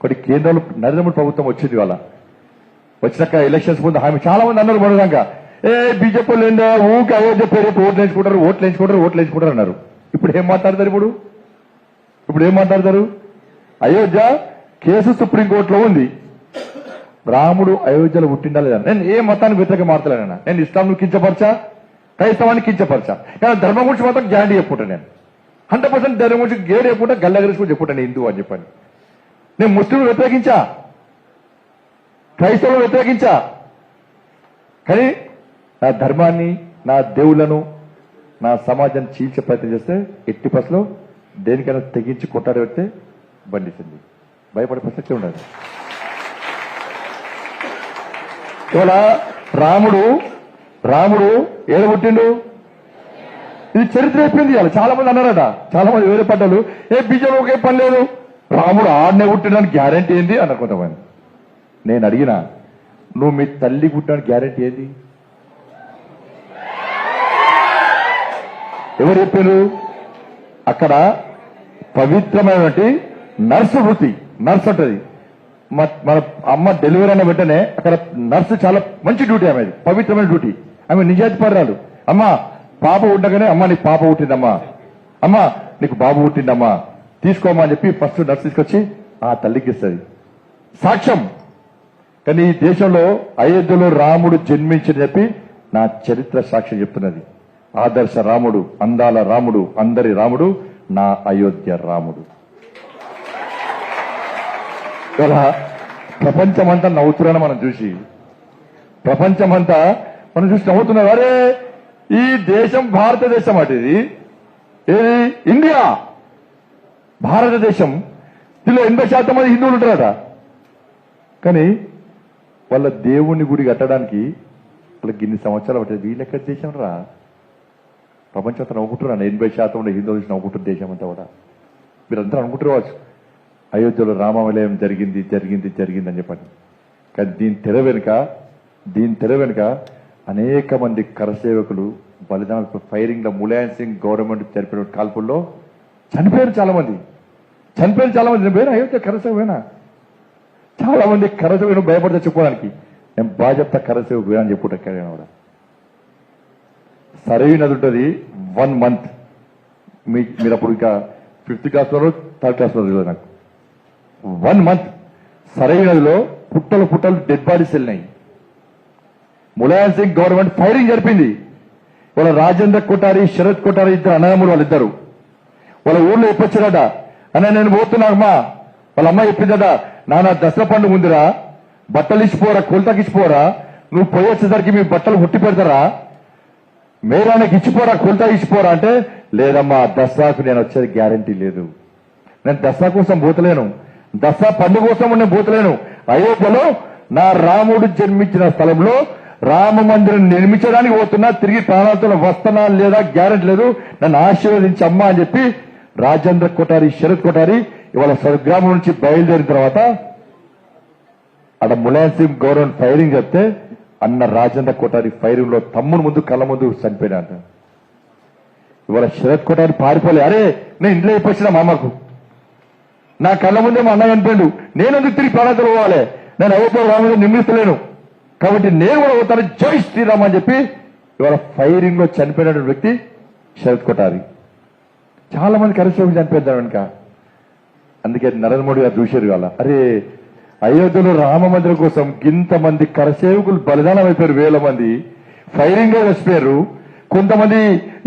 కొన్ని కేంద్రంలో నరేంద్ర మోడీ ప్రభుత్వం వచ్చింది వాళ్ళ వచ్చినాక ఎలక్షన్స్ ముందు హామీ చాలా మంది అన్నారు మొదలంగా బీజేపీ లేదా ఊకి అయోధ్య పేరు ఓట్లు వేయించుకుంటారు అన్నారు. ఇప్పుడు ఏం మాట్లాడతారు? అయోధ్య కేసు సుప్రీంకోర్టులో ఉంది. రాముడు అయోధ్యలో పుట్టిందా లేదా? నేను ఏ మతాన్ని వ్యతిరేకంగా మాట్లాడాను. నేను ఇస్లాంను కించపరచా, క్రైస్తవాన్ని కించపరచా, కానీ ధర్మం గురించి మాత్రం గ్యారంటీ చెప్పుకుంటాను. నేను 100% ధర్మం గురించి గేడు చెప్పుకుంటా, గల్లగరిసి చెప్పుకుంటాను హిందూ అని చెప్పని. నేను ముస్లింలు వ్యతిరేకించా, క్రైస్తవులను వ్యతిరేకించా, కానీ నా ధర్మాన్ని, నా దేవుళ్లను, నా సమాజాన్ని చీల్చే ప్రయత్నం చేస్తే ఎట్టి పసలో దేనికైనా తెగించి కొట్టాడు పెడితే బండిస్తుంది. భయపడే ప్రసక్తి ఉండదు. ఇవాళ రాముడు ఏడ పుట్టిండు? ఇది చరిత్ర అయిపోయింది. ఇవాళ చాలా మంది అన్నారట, చాలా మంది వేరే పడ్డారు, బీజేపీ ఒకే పని లేదు, రాముడు ఆడనే పుట్టినడానికి గ్యారంటీ ఏంది అన్నారు కొంతమంది. నేను అడిగినా, నువ్వు మీ తల్లి పుట్టడానికి గ్యారంటీ ఏంది? ఎవరు చెప్పారు? అక్కడ పవిత్రమైనటువంటి నర్సు వృత్తి, నర్స్ అంటది. మన అమ్మ డెలివరీ అయిన వెంటనే అక్కడ నర్సు చాలా మంచి డ్యూటీ, ఆమెది పవిత్రమైన డ్యూటీ, ఆమె నిజాయితీ పర్రాలు. అమ్మా పాప ఉండగానే, అమ్మ నీకు పాప పుట్టిందమ్మా, అమ్మా నీకు బాబు పుట్టిందమ్మా, తీసుకోమా అని చెప్పి ఫస్ట్ నర్సు తీసుకొచ్చి ఆ తల్లికి ఇస్తుంది సాక్ష్యం. కానీ ఈ దేశంలో అయోధ్యలో రాముడు జన్మించని చెప్పి నా చరిత్ర సాక్ష్యం చెప్తున్నది. ఆదర్శ రాముడు, అందాల రాముడు, అందరి రాముడు, నా అయోధ్య రాముడు. ఇలా ప్రపంచమంతా నవ్వుతున్నాను మనం చూసి, ప్రపంచమంతా మనం చూసి నవ్వుతున్నారు. అరే ఈ దేశం భారతదేశం అటు, ఇది ఏది ఇండియా, భారతదేశం. దీనిలో 80% మంది హిందువులు ఉంటారట. కానీ వాళ్ళ దేవుని గుడి కట్టడానికి వాళ్ళకి ఇన్ని సంవత్సరాలు పట్టేది. వీళ్ళెక్కడ దేశం రా? ప్రపంచంతో నవ్వుకుంటున్నాను. 80% ఉన్న హిందువులు నవ్వుకుంటున్న దేశం అంతా కూడా. మీరందరూ అనుకుంటున్నారు అయోధ్యలో రామాలయం జరిగింది అని చెప్పండి. కానీ దీని తెర వెనుక అనేక మంది కరసేవకులు బలిదాన ఫైరింగ్ లో ములాయం సింగ్ గవర్నమెంట్ జరిపిన కాల్పుల్లో చనిపోయారు చాలా మంది. నేను పోయినా అయోధ్య కరసేవైనా, చాలా మంది కరసేవను భయపడితే చెప్పుకోవడానికి. నేను బాగా చెప్తా కరసేవకు పోయినా అని చెప్పుకుంటా. కూడా సరైన నది ఉంటుంది 1 month. మీరు అప్పుడు ఇంకా 5th క్లాస్లో 3rd క్లాస్లో తెలియదు నాకు. 1 month సరైన నదిలో పుట్టలు డెడ్ బాడీస్ వెళ్ళినాయి. ములాయం సింగ్ గవర్నమెంట్ ఫైరింగ్ జరిపింది. వాళ్ళ రాజేంద్ర కొఠారి, శరత్ కొఠారి ఇద్దరు అన్నదమ్ములు, వాళ్ళిద్దరు వాళ్ళ ఊర్లో చెప్పొచ్చారట, అన్న నేను పోతున్నామ్మా. వాళ్ళ అమ్మ చెప్పిందట, నాన్న దసరా పండుగ ముందురా, బట్టలు ఇచ్చిపోరా, కొలతకి ఇచ్చిపోరా, నువ్వు పోయొచ్చేసరికి మీ బట్టలు ఉట్టి పెడతారా, మేరానికి ఇచ్చిపోరా, కొలత ఇచ్చిపోరా అంటే, లేదమ్మా దసరాకు నేను వచ్చేది గ్యారంటీ లేదు, నేను దసరా కోసం పోతలేను, దసరా పండుగ కోసం నేను పోతలేను. అయోధ్యలో నా రాముడు జన్మించిన స్థలంలో రామ మందిరం నిర్మించడానికి పోతున్నా, తిరిగి ప్రాణాలతో వస్తున్నా లేదా గ్యారెంటీ లేదు, నన్ను ఆశీర్వదించమ్మా అని చెప్పి రాజేంద్ర కొఠారి, శరత్ కొఠారి ఇవాళ స్వగ్రామం నుంచి బయలుదేరిన తర్వాత అక్కడ ములాయం సింగ్ గవర్నమెంట్ ఫైరింగ్ చెప్తే అన్న రాజేంద్ర కొఠారి ఫైరింగ్ లో తమ్ముడు ముందు కళ్ళ ముందు చనిపోయినాట. ఇవాళ శరత్ కొఠారి పారిపోలే, అరే నేను ఇంట్లో చెప్పొచ్చిన మా అమ్మకు, నా కళ్ళ ముందే మా అన్న చనిపోయాడు, నేను ఎందుకు తిరిగి ప్రాణాలతో పోవాలి, నేను అయోధ్య రాముడు నిర్మిస్తలేను, కాబట్టి నేను కూడా పోతాను, జై శ్రీరామ్ అని చెప్పి ఇవాళ ఫైరింగ్ లో చనిపోయిన వ్యక్తి శరత్ కొఠారి. చాలా మంది కరసేవకులు చనిపోయారు వెనుక. అందుకే నరేంద్ర మోడీ గారు చూశారు ఇవాళ, అరే అయోధ్యలో రామ మందిరం కోసం ఇంతమంది కరసేవకులు బలిదానం అయిపోయారు, 1000 మంది ఫైరింగ్ లో చచ్చిపోయారు. కొంతమంది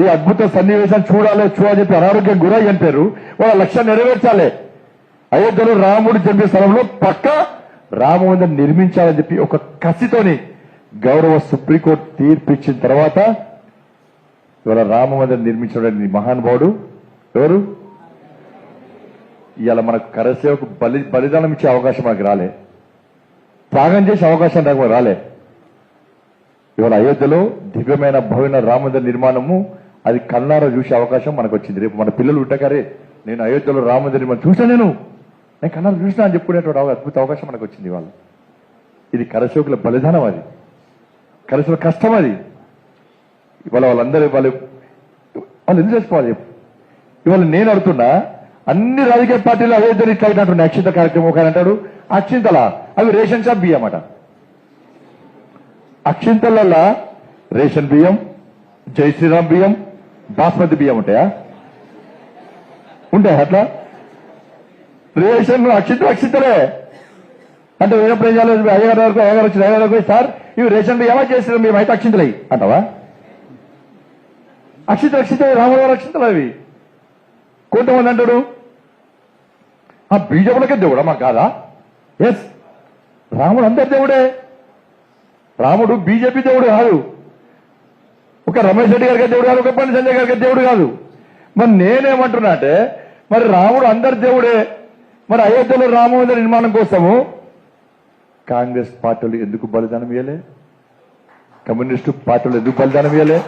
ఈ అద్భుత సన్నివేశాన్ని చూడాలని చెప్పి అనారోగ్యం గురై చనిపోయారు. వాళ్ళ లక్ష్యం నెరవేర్చాలి, అయోధ్యలో రాముడు జన్మ స్థలంలో పక్క రామ మందిరం నిర్మించాలని చెప్పి ఒక కసితోని గౌరవ సుప్రీంకోర్టు తీర్పు ఇచ్చిన తర్వాత ఇవాళ రామ మందిరం నిర్మించడానికి మహానుభావుడు ఎవరు? ఇవాళ మనకు కరసేవకు బలిదానం ఇచ్చే అవకాశం మనకు రాలే, త్యాగం చేసే అవకాశం నాకు రాలే. ఇవాళ అయోధ్యలో దివ్యమైన భవ్యమైన రామ మందిర నిర్మాణము అది కళ్ళారా చూసే అవకాశం మనకు వచ్చింది. రేపు మన పిల్లలు ఉంటారే, నేను అయోధ్యలో రామ మందిరం చూసాను, నేను కళ్ళారా చూసినా అని చెప్పుకునేటువంటి అద్భుత అవకాశం మనకు వచ్చింది. వాళ్ళు ఇది కరసేవకుల బలిదానం, అది కరసేవకుల కష్టం. అది ఇవాళ వాళ్ళందరూ వాళ్ళు ఎందుకు చేసుకోవాలి చెప్పు. ఇవాళ నేను అడుగుతున్నా, అన్ని రాజకీయ పార్టీలు అయోధ్యలు ఇట్లా అయినట్టు అక్షింత కార్యక్రమం ఒక అంటాడు. అక్షింతల అవి రేషన్ షాప్ బియ్యం అట. అక్షింతలల్లా రేషన్ బియ్యం, జై శ్రీరామ్ బియ్యం, బాస్మతి బియ్యం ఉంటాయా? ఉంటాయా అట్లా? రేషన్ అక్షింతలే అంటే వేరే ఏం చేయాలి? అయ్యగారు వరకు అయ్యగారు వచ్చి సార్ ఇవి రేషన్ బియ్యమా చేసిన బియ్యం అయితే అక్షింతలయ్యి అంటావా? అక్షింతలు రామవారి అక్షింతలు అవి. కొంతమంది అంటాడు ఆ బీజేపీలకే దేవుడా మాకు కాదా? ఎస్, రాముడు అందరి దేవుడే. రాముడు బీజేపీ దేవుడు కాదు, ఒక రమేష్ రెడ్డి గారికి దేవుడు కాదు, ఒక బండి సంజయ్ గారికి దేవుడు కాదు. మరి నేనేమంటున్నా అంటే, మరి రాముడు అందరి దేవుడే. మరి అయోధ్యలో రామ మందిర నిర్మాణం కోసము కాంగ్రెస్ పార్టీలు ఎందుకు బలిదానం ఇవ్వలే? కమ్యూనిస్టు పార్టీలు ఎందుకు బలిదానం ఇవ్వలే?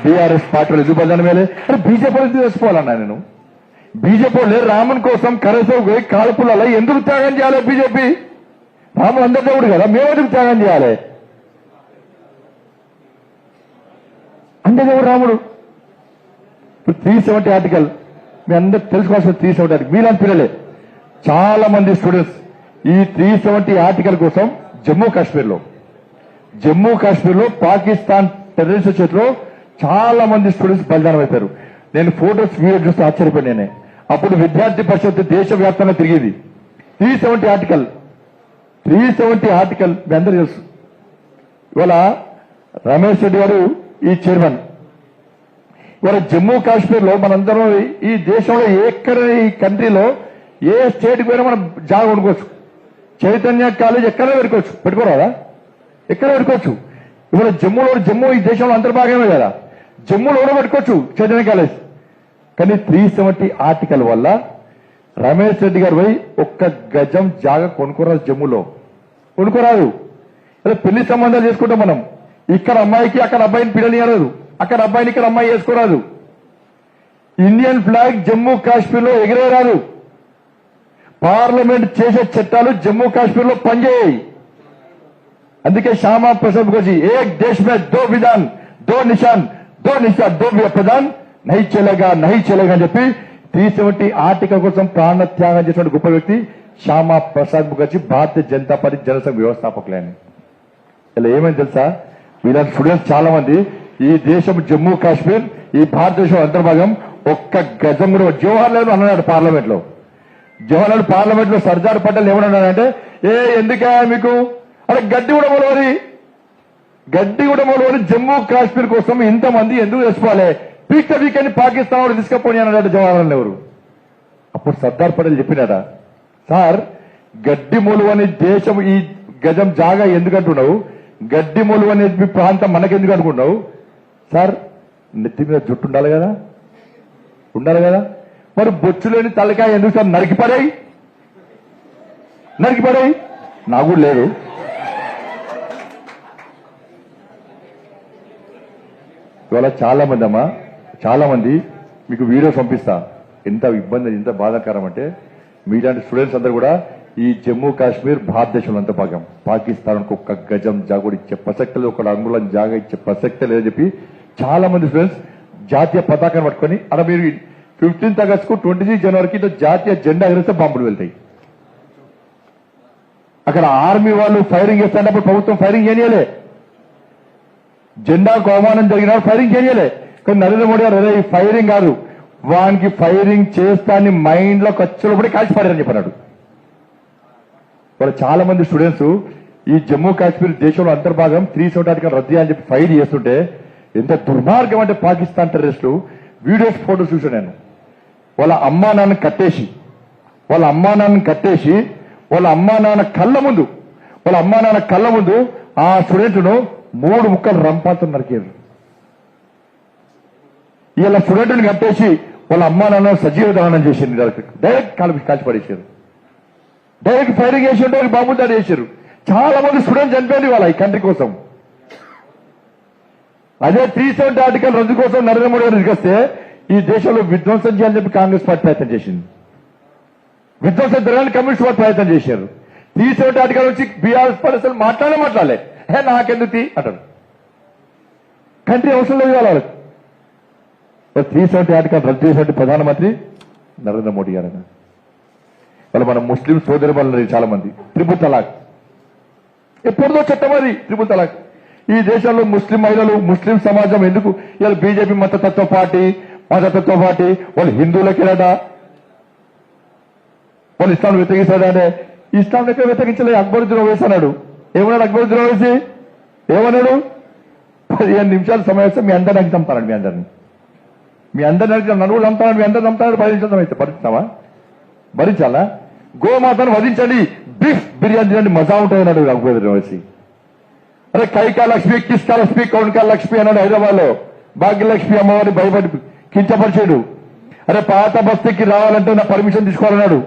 బీఆర్ఎస్ పార్టీలు ఎందుకు బలిదానం ఇవ్వలే? అంటే బీజేపీ ఎందుకు చేసుకోవాలన్నా నేను? బీజేపీ రాముని కోసం కరసేవు కాల్పులలో ఎందుకు త్యాగం చేయాలి? బీజేపీ రాముడు అందరి దేవుడు కదా, మేము ఎందుకు త్యాగం చేయాలి? అంటే దేవుడు రాముడు. ఇప్పుడు 370 ఆర్టికల్ మీ అందరూ తెలుసుకోవాల్సిన 370 ఆర్టికల్ మీలాంటి పిల్లలే చాలా మంది స్టూడెంట్స్ ఈ 370 ఆర్టికల్ కోసం జమ్మూ కాశ్మీర్లో పాకిస్తాన్ టెర్రరిస్ట్ చేతిలో చాలా మంది స్టూడెంట్స్ బలిదానం అయిపోయారు. నేను ఫోటోస్ వీడియో చూస్తే ఆశ్చర్యపోయాను. అప్పుడు విద్యార్థి పరిషత్ దేశవ్యాప్తంగా తిరిగేది. 370 ఆర్టికల్ మీ అందరూ తెలుసు. ఇవాళ రమేష్ రెడ్డి గారు ఈ చైర్మన్. ఇవాళ జమ్మూ కాశ్మీర్ లో మనందరం ఈ దేశంలో ఎక్కడ ఈ కంట్రీలో ఏ స్టేట్కి పోయినా మనం జాగా కొనుక్కోవచ్చు. చైతన్య కాలేజ్ ఎక్కడైనా పెట్టుకోరాదా? ఎక్కడ పెట్టుకోవచ్చు. ఇవాళ జమ్మూ ఈ దేశంలో అంతర్భాగమే కదా, జమ్మూలో కూడా పెట్టుకోవచ్చు చైతన్య కాలేజ్. కానీ 370 ఆర్టికల్ వల్ల రమేష్ రెడ్డి గారు పోయి ఒక్క గజం జాగా కొనుక్కోరాదు, జమ్మూలో కొనుక్కోరాదు. ఇలా పెళ్లి సంబంధాలు చేసుకుంటాం మనం. ఇక్కడ అమ్మాయికి అక్కడ అబ్బాయిని పిల్లనియరాదు, అక్కడ అబ్బాయిని ఇక్కడ అమ్మాయి చేసుకోరాదు. ఇండియన్ ఫ్లాగ్ జమ్మూ కాశ్మీర్లో ఎగిరేరాదు. పార్లమెంట్ చేసే చట్టాలు జమ్మూ కాశ్మీర్లో పనిచేయాయి. అందుకే శ్యామా ప్రసాద్ ముఖర్జీ ఏక్ దేశ్ మే దో విధాన్ దో నిషాన్ దో ప్రధాన్ నహీ చలేగా అని చెప్పి 370 ఆర్టికల్ కోసం ప్రాణ త్యాగం చేసిన గొప్ప వ్యక్తి శ్యామా ప్రసాద్ ముఖర్జీ, భారతీయ జనతా పార్టీ జనసంఘ వ్యవస్థాపకులే. ఇలా ఏమైంది తెలుసా? వీళ్ళంటి స్టూడెంట్స్ చాలా మంది ఈ దేశం జమ్మూ కాశ్మీర్ ఈ భారతదేశం అంతర్భాగం ఒక్క గజం కూడా జవహర్ లాల్ అన్నాడు పార్లమెంట్ లో సర్దార్ పటేల్ ఏమన్నాడంటే ఎందుకే మీకు అరే గడ్డి కూడా మొలవని జమ్మూ కాశ్మీర్ కోసం ఇంతమంది ఎందుకు తెచ్చుకోవాలి? పీక్ ద వీక్ అని పాకిస్తాన్ వాడు తీసుకుపోయి అన్నాడు జవహర్ లాల్ నెహ్రూ. అప్పుడు సర్దార్ పటేల్ చెప్పినాడ, సార్ గడ్డి మొలువని దేశం ఈ గజం జాగా ఎందుకంటున్నావు? గడ్డి మొలువని మీ ప్రాంతం మనకెందుకు అనుకున్నావు? సార్ నెత్తి మీద జుట్టు ఉండాలి కదా, మరి బొచ్చులేని తలకాయ ఎందుకు సార్ నరికిపడాయి? నాకు కూడా లేదు. ఇవాళ చాలా మంది మీకు వీడియోస్ పంపిస్తా. ఎంత ఇబ్బంది, ఎంత బాధాకరం అంటే మీలాంటి స్టూడెంట్స్ అందరూ కూడా ఈ జమ్మూ కాశ్మీర్ భారతదేశంలో అంత భాగం, పాకిస్తాన్ ఒక్క గజం జాగా ఇచ్చే ప్రసక్తి లేదు, ఒక అంగుళం జాగా ఇచ్చే ప్రసక్తే లేదని చెప్పి చాలా మంది స్టూడెంట్స్ జాతీయ పతాకాన్ని పట్టుకొని అలా మీరు 15th ఆగస్టుకు 26 జనవరికి జాతీయ జెండా ఎగరేస్తే బాంబులు వెళ్తాయి. అక్కడ ఆర్మీ వాళ్ళు ఫైరింగ్ చేస్తున్నప్పుడు ప్రభుత్వం ఫైరింగ్ చేయలే, జెండాకు అవమానం జరిగిన ఫైరింగ్ చేయలే. కానీ నరేంద్ర మోడీ గారు అదే ఫైరింగ్ కాదు, వానికి ఫైరింగ్ చేస్తాన్ని మైండ్ లో ఖర్చులో పడి కాల్చిపారని చెప్పన్నాడు. వాళ్ళు చాలా మంది స్టూడెంట్స్ ఈ జమ్మూ కాశ్మీర్ దేశంలో అంతర్భాగం 370 ఆర్టికల్ రద్దు అని చెప్పి ఫైట్ చేస్తుంటే ఎంత దుర్మార్గం అంటే పాకిస్తాన్ టెర్రరిస్టులు వీడియోస్ ఫోటోస్ చూసాను నేను. వాళ్ళ అమ్మా నాన్న కట్టేసి వాళ్ళ అమ్మా నాన్న కళ్ళ ముందు ఆ స్టూడెంట్ను 3 ముక్కలు రంపాలతో నరికారు. ఇలా స్టూడెంట్ని కట్టేసి వాళ్ళ అమ్మా నాన్న సజీవ దహనం చేసింది, డైరెక్ట్ కాల్చి పడేసారు. డైరెక్ట్ ఫైరింగ్ చేసి ఉంటే బాంబులు దాడి చేశారు. చాలా మంది స్టూడెంట్స్ చనిపోయింది వాళ్ళ ఈ కంట్రీ కోసం. అదే 370 ఆర్టికల్ రద్దు కోసం నరేంద్ర మోడీ గారు తీసుకొస్తే ఈ దేశంలో విధ్వంసం చేయాలని చెప్పి కాంగ్రెస్ పార్టీ ప్రయత్నం చేసింది. విధ్వంసం జరగాలని కమ్యూనిస్ట్ పార్టీ ప్రయత్నం చేశారు. 370 ఆర్టికల్ నుంచి బీఆర్ఎస్ పార్టీ అసలు మాట్లాడలే. నాకెందుకు అంటారు. కంట్రీ అవసరం లేదు వాళ్ళకి. 370 ఆర్టికల్ రద్దు చేసినట్టు ప్రధానమంత్రి నరేంద్ర మోడీ గారు. వాళ్ళు మన ముస్లిం సోదరి వాళ్ళు చాలా మంది త్రిపుల్ తలాక్ ఎప్పుడుదో చట్టం అది. త్రిపుల్ తలాక్ ఈ దేశంలో ముస్లిం మహిళలు ముస్లిం సమాజం ఎందుకు ఇలా బీజేపీ మతతత్వ పార్టీ వాళ్ళు హిందువులకేనట, వాళ్ళు ఇస్లాం వ్యతిరేకిస్తాడే. ఇస్లాం ఎక్కడ వ్యతిరేకించలే. అక్బరుద్దీన్ ఓవైసీ అన్నాడు. ఏమన్నాడు అక్బరుద్దీన్ ఓవైసీ? ఏమన్నాడు? 15 నిమిషాలు సమయం మీ అందరిని నాకు చంపుతానండి. మీ అందరిని నన్ను కూడా చంపుతాను. మీ అందరిని చంపుతాను. 10 నిమిషాలు సమయం భరిస్తావా? భరించాలా? గోమాతను వధించండి, బీఫ్ బిర్యానీ తినండి, మజా ఉంటుంది అన్నాడు అక్బరుద్దీన్ ఓవైసీ. అరే కైకా లక్ష్మి, కిస్కా లక్ష్మి, కౌన్కా లక్ష్మి అన్నాడు హైదరాబాద్ లో. భాగ్యలక్ష్మి అమ్మవారిని భయపడి కించపరిచాడు. అరే పాత బస్తీకి రావాలంటే నా పర్మిషన్ తీసుకోవాలన్నాడు.